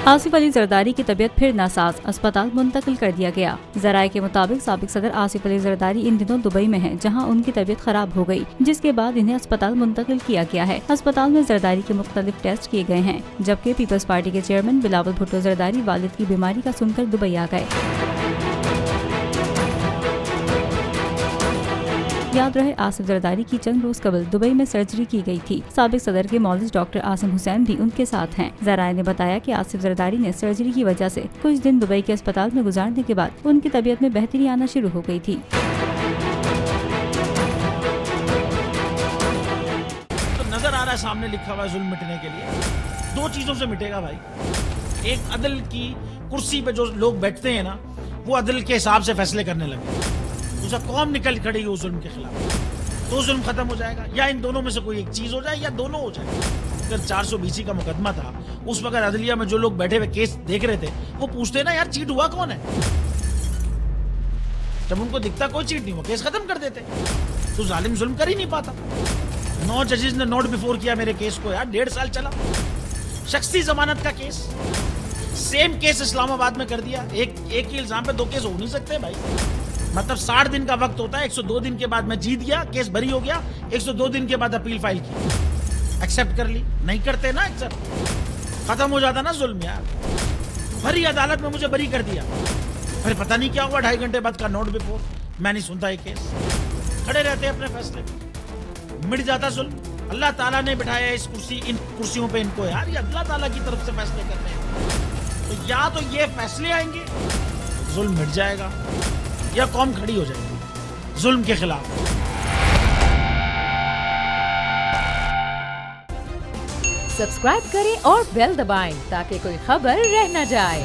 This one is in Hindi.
आसिफ अली जरदारी की तबीयत फिर नासाज, अस्पताल मुंतकिल कर दिया गया। जराये के मुताबिक साबिक सदर आसिफ अली जरदारी इन दिनों दुबई में हैं, जहां उनकी तबीयत खराब हो गई, जिसके बाद इन्हें अस्पताल मुंतकिल किया गया है। अस्पताल में जरदारी के मुख्तलिफ टेस्ट किए गए हैं, जबकि पीपल्स पार्टी के चेयरमैन बिलावल भुट्टो जरदारी वालिद की बीमारी का सुनकर दुबई आ गए। याद रहे, आसिफ जरदारी की चंद रोज कबल दुबई में सर्जरी की गई थी। साबिक सदर के मौलिज डॉक्टर आसिम हुसैन भी उनके साथ हैं। जराये ने बताया कि आसिफ जरदारी ने सर्जरी की वजह से कुछ दिन दुबई के अस्पताल में गुजारने के बाद उनकी तबीयत में बेहतरी आना शुरू हो गई थी। तो नजर आ रहा है सामने लिखा हुआ है जुल्म मिटने के लिए। दो चीजों से मिटेगा भाई। एक, अदल की कुर्सी पे जो लोग बैठते हैं ना, वो अदल के हिसाब से फैसले करने लगे। दूसरा, कौम निकल खड़ी है उस जुल्म के खिलाफ, तो जुल्म खत्म हो जाएगा। या इन दोनों में से कोई एक चीज हो जाए या दोनों हो जाए। अगर 420 का मुकदमा था, उस वक्त अदलिया में जो लोग बैठे हुए केस देख रहे थे, वो पूछते ना यार चीट हुआ कौन है। जब उनको दिखता कोई चीट नहीं हुआ, केस खत्म कर देते। तो जालिम जुल्म कर ही नहीं पाता। 9 जजेस ने नोट बिफोर किया मेरे केस को यार, 1.5 साल चला। शख्सी जमानत का केस, सेम केस इस्लामाबाद में कर दिया। एक ही इल्जाम पे 2 केस हो नहीं सकते भाई। मतलब 60 दिन का वक्त होता है। 102 दिन के बाद मैं जीत गया, केस बरी हो गया। 102 दिन के बाद अपील फाइल की, एक्सेप्ट कर ली। नहीं करते ना एक्सेप्ट, खत्म हो जाता ना जुल्म यार। भरी अदालत में मुझे बरी कर दिया, फिर पता नहीं क्या हुआ, 2.5 घंटे बाद का नोट बिफोर। मैं नहीं सुनता ये केस, खड़े रहते अपने फैसले पे, मिट जाता जुल्म। अल्लाह ताला ने बिठाया इन कुर्सियों पे इनको यार, ये अल्लाह ताला की तरफ से फैसले कर रहे हैं। तो या तो ये फैसले आएंगे, जुल्म मिट जाएगा, या कौम खड़ी हो जाएगी जुल्म के खिलाफ। सब्सक्राइब करें और बेल दबाएं ताकि कोई खबर रह न जाए।